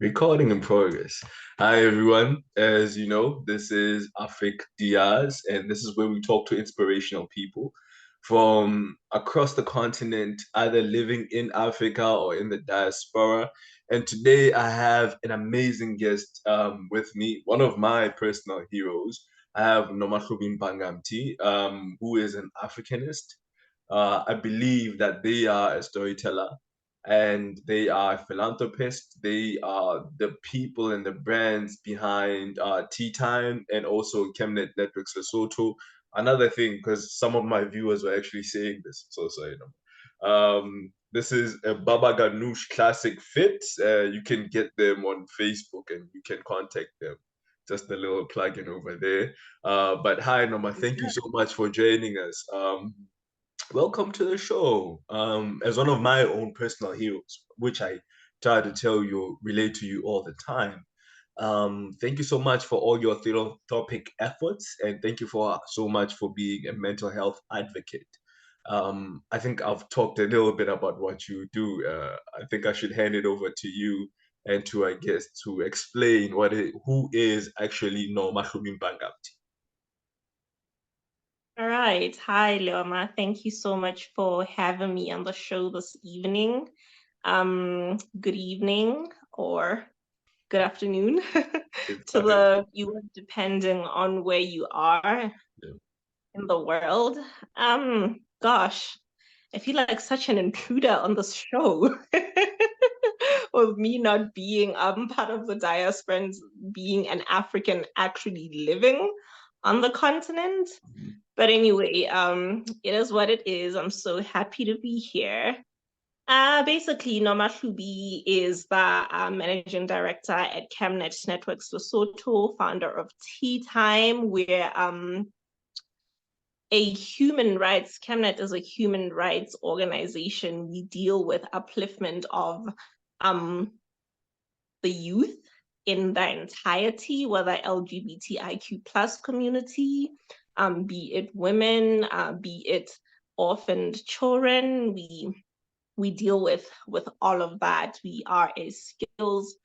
Recording in progress. Hi, everyone. As you know, this is Afrik Diaz, and this is where we talk to inspirational people from across the continent, either living in Africa or in the diaspora. And today I have an amazing guest with me, one of my personal heroes. I have Nomahlubi Mbangamthi, who is an Africanist. I believe that they are a storyteller and they are philanthropists. They are the people and the brands behind Tea Time and also Chemnet Networks Lesotho. Another thing, because some of my viewers were actually saying this, so sorry. No. This is a Baba Ganoush Classic Fit. You can get them on Facebook and you can contact them. Just a little plug-in over there. But hi, Noma. Thank you so much for joining us. Welcome to the show. As one of my own personal heroes, which I try to tell you, relate to you all the time. Thank you so much for all your philanthropic efforts, and thank you for so much for being a mental health advocate. I think I've talked a little bit about what you do. I think I should hand it over to you and to our guests to explain who is actually Nomahlubi Mbangamthi. All right. Hi, Leoma. Thank you so much for having me on the show this evening. Good evening or good afternoon to the viewers, depending on where you are Yeah. in the world. Gosh, I feel like such an intruder on this show. Of me not being part of the diaspora and being an African actually living on the continent. Mhm. But anyway, it is what it is. I'm so happy to be here. Basically, Nomahlubi is the managing director at Chemnet Networks Lesotho, founder of Tea Time, where Chemnet is a human rights organization. We deal with upliftment of um, the youth in their entirety, whether LGBTIQ plus community, be it women, be it orphaned children. We deal with all of that. We are a skills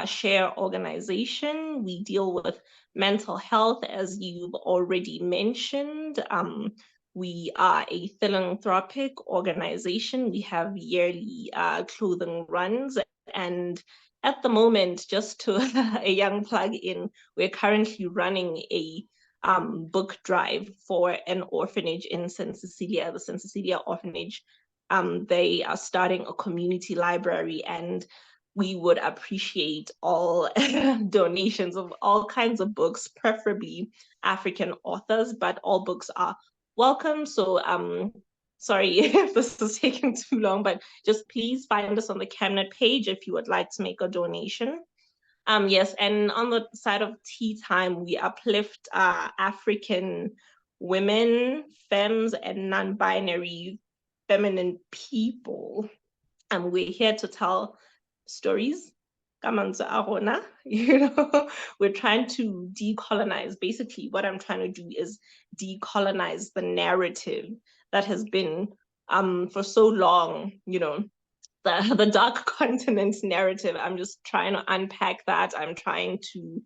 share organization. We deal with mental health, as you've already mentioned. We are a philanthropic organization. We have yearly clothing runs. And at the moment, just to a young plug in, we're currently running a book drive for an orphanage in St. Cecilia, the St. Cecilia Orphanage. They are starting a community library, and we would appreciate all donations of all kinds of books, preferably African authors, but all books are welcome. So sorry if this is taking too long, but just please find us on the Chemnet page if you would like to make a donation. Yes, and on the side of Tea Time, we uplift African women, femmes, and non-binary feminine people. And we're here to tell stories. You know, we're trying to decolonize. Basically, what I'm trying to do is decolonize the narrative that has been for so long, you know, the dark continent narrative. I'm just trying to unpack that. I'm trying to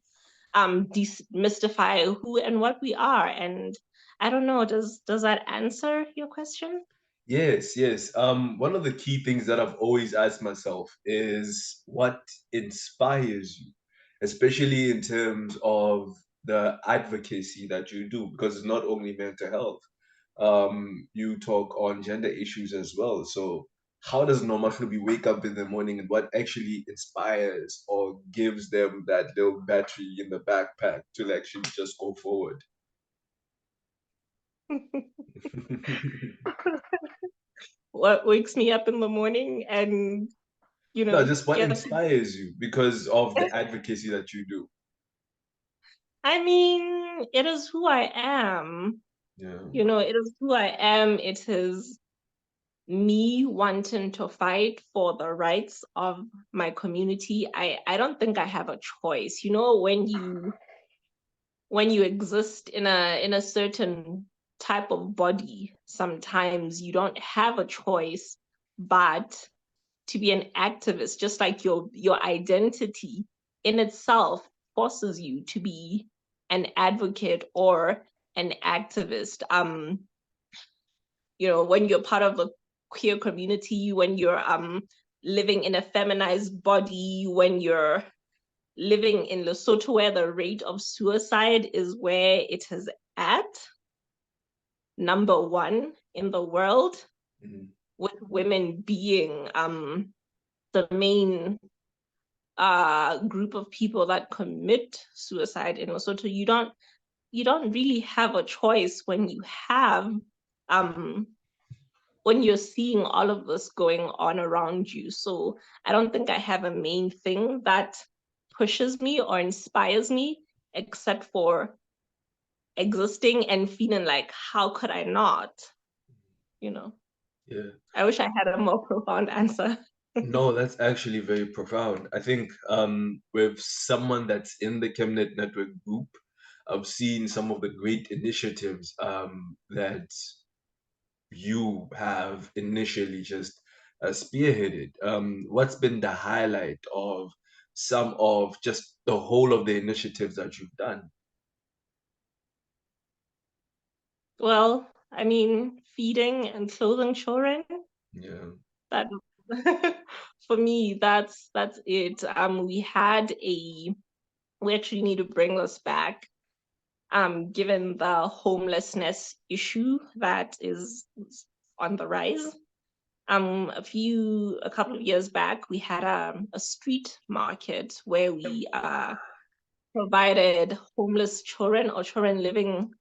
demystify who and what we are. And I don't know, does that answer your question? Yes, yes. One of the key things that I've always asked myself is what inspires you, especially in terms of the advocacy that you do, because it's not only mental health. You talk on gender issues as well. So how does Nomahlubi wake up in the morning and what actually inspires or gives them that little battery in the backpack to actually just go forward? What wakes me up in the morning and, you No, know, just what get inspires you because of the advocacy that you do. I mean, it is who I am. Yeah. You know, it is who I am. It is me wanting to fight for the rights of my community. I don't think I have a choice. You know, when you exist in a certain type of body, sometimes you don't have a choice but to be an activist, just like your identity in itself forces you to be an advocate or an activist. When you're part of the queer community, when you're living in a feminized body, when you're living in Lesotho, where the rate of suicide is where it is at, number one in the world, with women being the main group of people that commit suicide in Lesotho, you don't really have a choice when you have when you're seeing all of this going on around you. So I don't think I have a main thing that pushes me or inspires me, except for existing and feeling like, how could I not? Yeah. I wish I had a more profound answer. No, that's actually very profound. I think with someone that's in the Chemnet Network group, I've seen some of the great initiatives that you have initially just spearheaded. What's been the highlight of some of just the whole of the initiatives that you've done? Well, I mean, feeding and clothing children, Yeah. that for me, that's it. We actually need to bring this back, given the homelessness issue that is on the rise. A couple of years back, we had a street market where we provided homeless children or children living,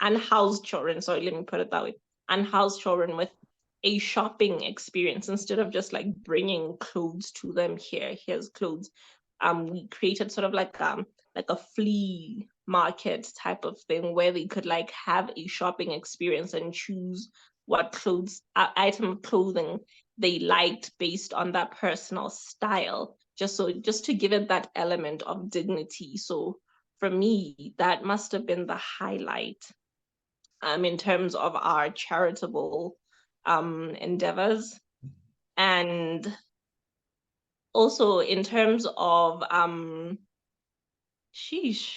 unhoused children, sorry, let me put it that way, unhoused children with a shopping experience. Instead of just like bringing clothes to them, here's clothes. We created sort of like a flea market type of thing where they could like have a shopping experience and choose what item of clothing they liked based on that personal style, just to give it that element of dignity. So for me, that must have been the highlight in terms of our charitable endeavors. And also in terms of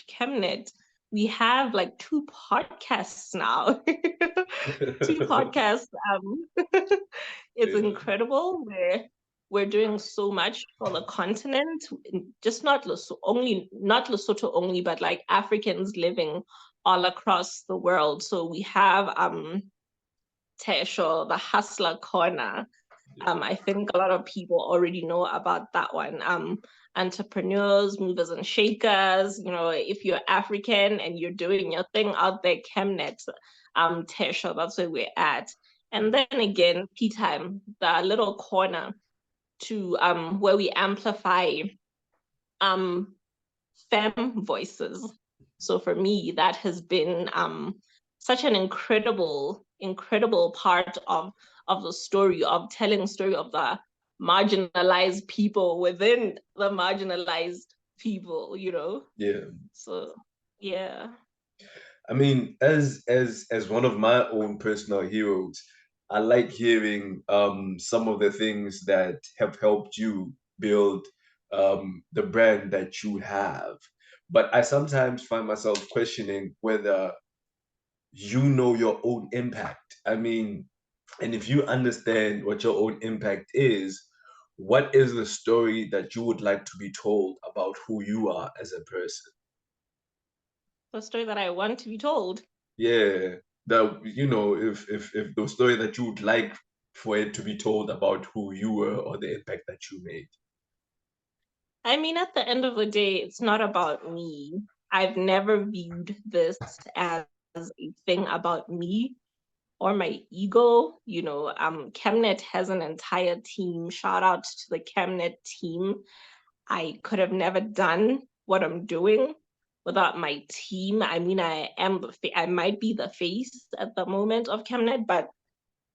Chemnet, we have like 2 podcasts now. 2 podcasts. It's Yeah. incredible. We're doing so much for the continent, just not Lesotho only, but like Africans living all across the world. So we have Tesho, the Hustler Corner. I think a lot of people already know about that one. Entrepreneurs, movers and shakers, if you're African and you're doing your thing out there, Chemnet, Tesho, that's where we're at. And then again, Tea Time, the little corner to where we amplify femme voices. So for me, that has been such an incredible part of the story, of telling the story of the marginalized people within the marginalized people, Yeah. So yeah. I mean, as one of my own personal heroes, I like hearing some of the things that have helped you build the brand that you have. But I sometimes find myself questioning whether you know your own impact. I mean, and if you understand what your own impact is, what is the story that you would like to be told about who you are as a person? The story that I want to be told. Yeah, that if the story that you would like for it to be told about who you were or the impact that you made. I mean, at the end of the day, it's not about me. I've never viewed this as a thing about me or my ego. Chemnet has an entire team. Shout out to the Chemnet team. I could have never done what I'm doing without my team. I mean, I might be the face at the moment of Chemnet, but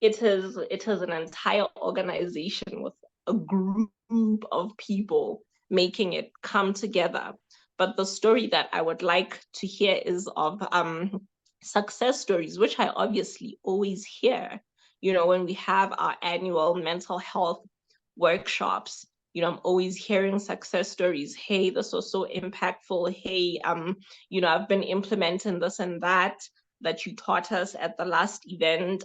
it is an entire organization with a group of people making it come together. But the story that I would like to hear is of success stories, which I obviously always hear. When we have our annual mental health workshops, you know, I'm always hearing success stories. Hey, this was so impactful. Hey, you know, I've been implementing this and that you taught us at the last event.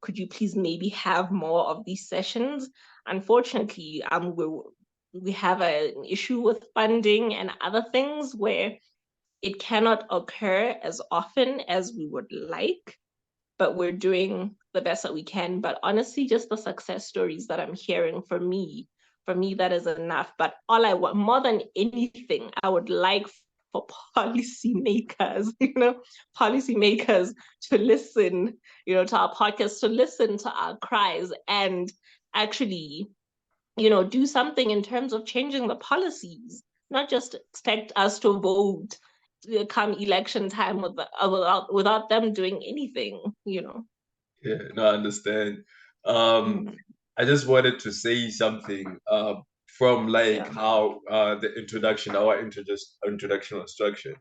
Could you please maybe have more of these sessions? Unfortunately, we have an issue with funding and other things where it cannot occur as often as we would like, but we're doing the best that we can. But honestly, just the success stories that I'm hearing, for me, that is enough. But all I want, more than anything, I would like for policymakers, you know, policymakers to listen, you know, to our podcast, to listen to our cries and actually, you know, do something in terms of changing the policies, not just expect us to vote come election time without them doing anything, you know. Yeah, no, I understand. Um, Mm, I just wanted to say something from like yeah, how the introduction, our introductional structure.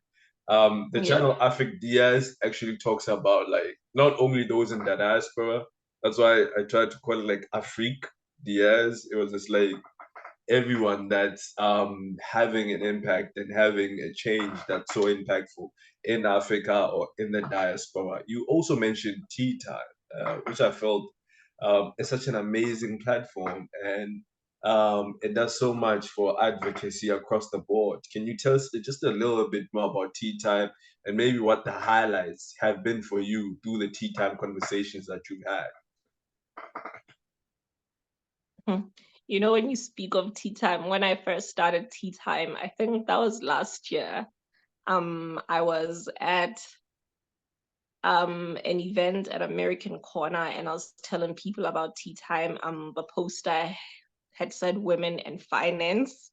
The yeah. channel Afik Diaz actually talks about like not only those in the diaspora. That's why I tried to call it like Afrik Diaz. It was just like everyone that's having an impact and having a change that's so impactful in Africa or in the diaspora. You also mentioned Tea Time, which I felt is such an amazing platform, and it does so much for advocacy across the board. Can you tell us just a little bit more about Tea Time and maybe what the highlights have been for you through the Tea Time conversations that you've had? You know, when you speak of tea time, when I first started tea time, I think that was last year. I was at an event at American Corner and I was telling people about tea time. The poster had said women and finance.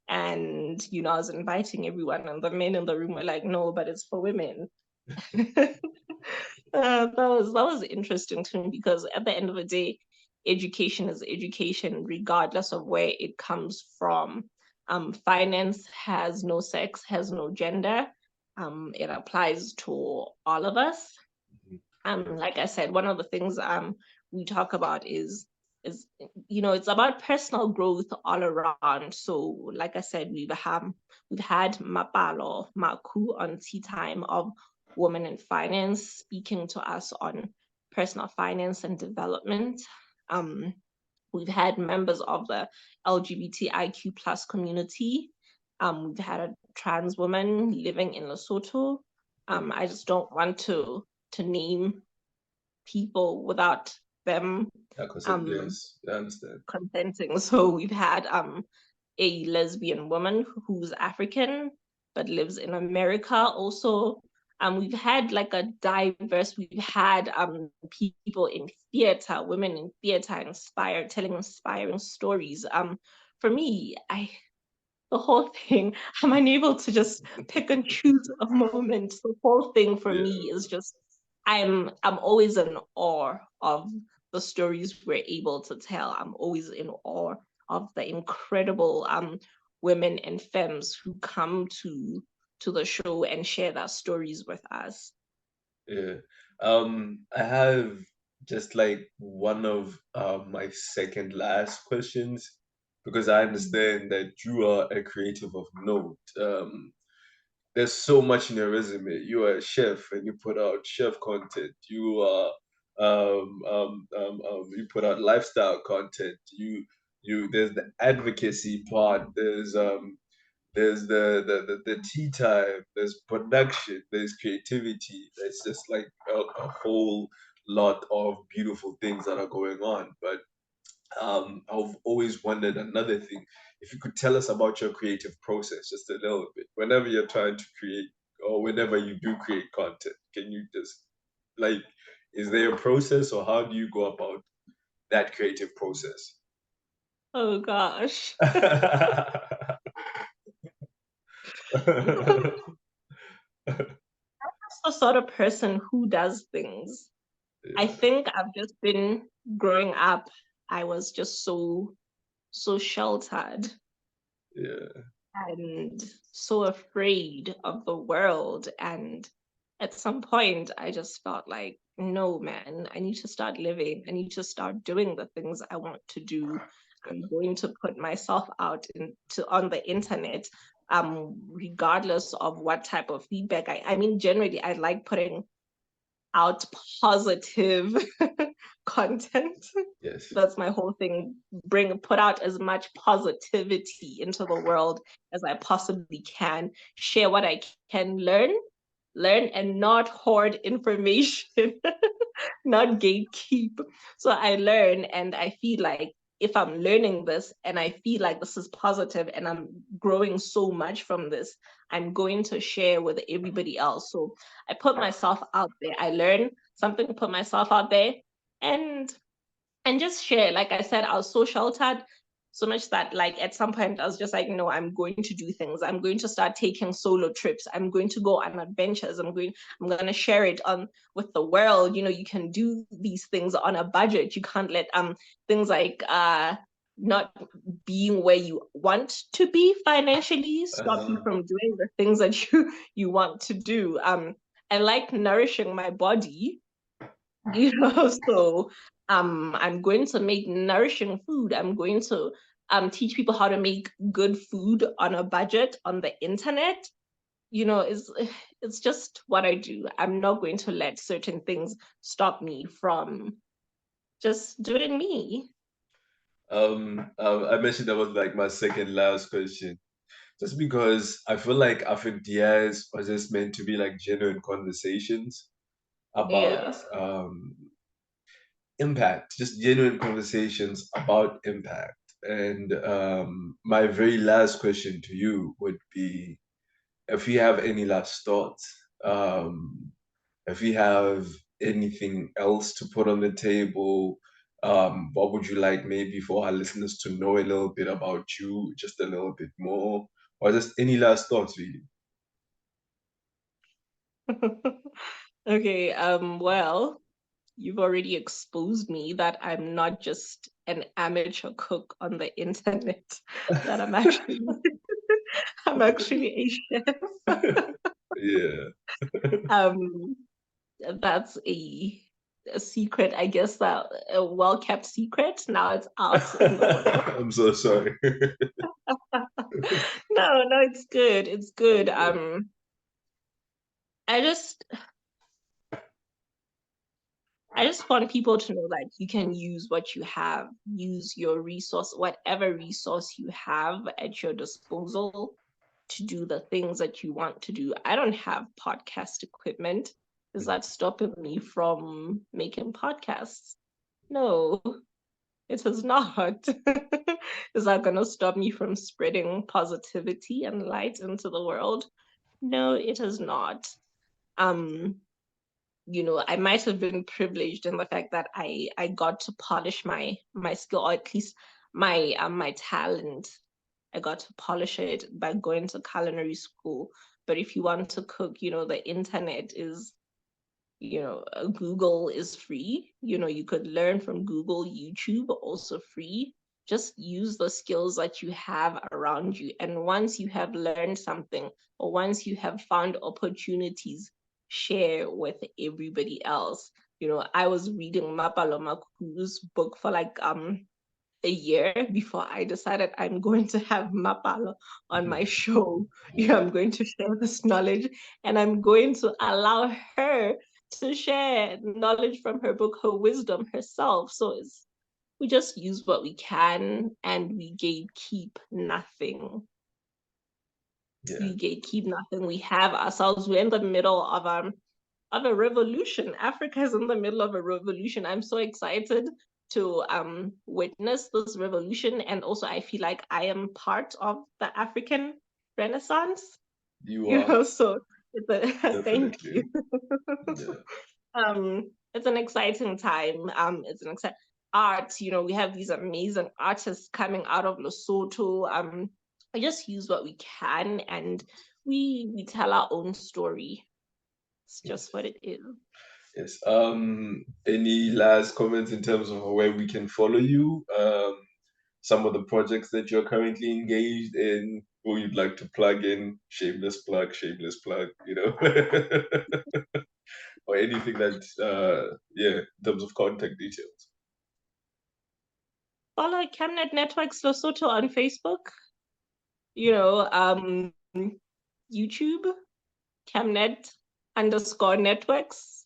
And, you know, I was inviting everyone, and the men in the room were like, no, but it's for women. That was interesting to me because at the end of the day, education is education, regardless of where it comes from. Finance has no sex, has no gender. It applies to all of us. Like I said, one of the things we talk about is you know, it's about personal growth all around. So like I said, we've had Mapalo Maku on Tea Time of Women in Finance speaking to us on personal finance and development. um we've had members of the LGBTIQ plus community. We've had a trans woman living in Lesotho. I just don't want to name people without them Yeah, because um, yes, I understand. consenting. So we've had a lesbian woman who's African but lives in America also. We've had like a diverse, we've had people in theater, women in theater telling inspiring stories. For me, the whole thing, I'm unable to just pick and choose a moment. The whole thing for Yeah. me is just I'm always in awe of the stories we're able to tell. I'm always in awe of the incredible women and femmes who come to the show and share their stories with us. Yeah. I have just like one of my second last questions because I understand that you are a creative of note. There's so much in your resume. You are a chef and you put out chef content. You are you put out lifestyle content. You there's the advocacy part. There's the tea time, there's production, there's creativity, there's just like a whole lot of beautiful things that are going on. But I've always wondered another thing. If you could tell us about your creative process just a little bit, whenever you're trying to create or whenever you do create content, can you just like, is there a process or how do you go about that creative process? Oh gosh. The sort of person who does things. I Yeah, think I've just been growing up. I was just so sheltered yeah, and so afraid of the world. And at some point, I just felt like, no, man, I need to start living. I need to start doing the things I want to do. I'm going to put myself out on the internet, regardless of what type of feedback. I mean, generally, I like putting out positive content. Yes. That's my whole thing. Put out as much positivity into the world as I possibly can. Share what I can learn, and not hoard information, not gatekeep. So I learn, and I feel like if I'm learning this and I feel like this is positive and I'm growing so much from this, I'm going to share with everybody else. So I put myself out there. I learn something, put myself out there, and just share. Like I said, I was so sheltered so much that like at some point I was just like, no, I'm going to do things. I'm going to start taking solo trips. I'm going to go on adventures. I'm going to share it on with the world. You know, you can do these things on a budget. You can't let things like not being where you want to be financially stop you from doing the things that you want to do. I like nourishing my body, so I'm going to make nourishing food. I'm going to teach people how to make good food on a budget on the internet. You know, it's just what I do. I'm not going to let certain things stop me from just doing me. I mentioned that was like my second last question, just because I feel like Afik Diaz was just meant to be like genuine conversations about Yeah. impact, just genuine conversations about impact. And my very last question to you would be if you have any last thoughts, if you have anything else to put on the table, what would you like maybe for our listeners to know a little bit about you, just a little bit more, or just any last thoughts, really? Okay, well, you've already exposed me that I'm not just an amateur cook on the internet, that I'm actually a chef. Yeah. Um, that's a secret, I guess, that a well kept secret. Now it's out in the world. I'm so sorry. No, it's good. It's good. Okay. I just I just want people to know that you can use what you have, use your resource, whatever resource you have at your disposal to do the things that you want to do. I don't have podcast equipment. Is that stopping me from making podcasts? No, it is not. Is that going to stop me from spreading positivity and light into the world? No, it is not. Um, I might have been privileged in the fact that I got to polish my skill, or at least my talent. I got to polish it by going to culinary school. But if you want to cook, the internet is, Google is free. You could learn from Google, YouTube, also free. Just use the skills that you have around you. And once you have learned something, or once you have found opportunities, share with everybody else. I was reading Mapalo Maku's book for like a year before I decided I'm going to have Mapalo on my show. I'm going to share this knowledge, and I'm going to allow her to share knowledge from her book, her wisdom herself. So we just use what we can, and we gatekeep nothing. Yeah. We gatekeep nothing. We have ourselves. We're in the middle of a revolution. Africa is in the middle of a revolution. I'm so excited to witness this revolution, and also I feel like I am part of the African Renaissance. You are So it's a thank you. definitely. Yeah. It's an exciting time. It's an exciting art. We have these amazing artists coming out of Lesotho. We just use what we can, and we tell our own story. It's just what it is. Yes. Any last comments in terms of where we can follow you? Some of the projects that you're currently engaged in, or you'd like to plug in, shameless plug, or anything that, yeah, in terms of contact details. follow Chemnet Networks Lesotho on Facebook. YouTube, Chemnet_networks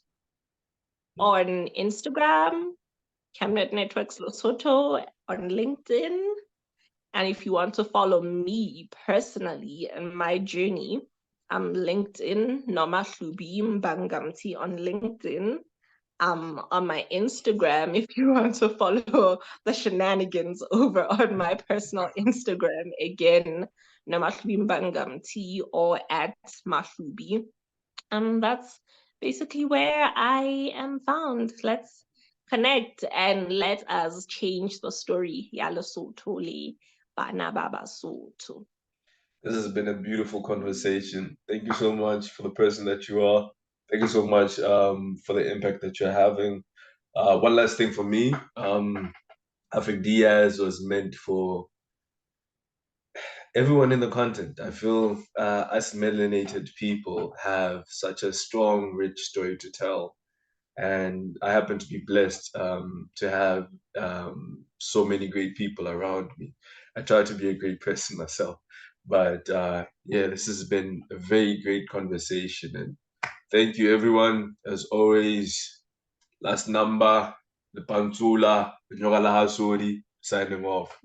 on Instagram, Chemnet Networks Lesotho on LinkedIn. And if you want to follow me personally and my journey, I'm LinkedIn, Nomahlubi Mbangamthi on LinkedIn. On my Instagram, if you want to follow the shenanigans over on my personal Instagram, again, Nomahlubi Mbangamthi or at Mahlubi. That's basically where I am found. Let's connect and let us change the story. Ya Lesotho le bana ba Basotho. This has been a beautiful conversation. Thank you so much for the person that you are. Thank you so much for the impact that you're having. One last thing for me, Afik Diaz was meant for everyone in the content. I feel us melanated people have such a strong, rich story to tell. And I happen to be blessed to have so many great people around me. I try to be a great person myself. But yeah, this has been a very great conversation. And thank you, everyone. As always, last number, the Pantula, the Nyogalahasuri, signing off.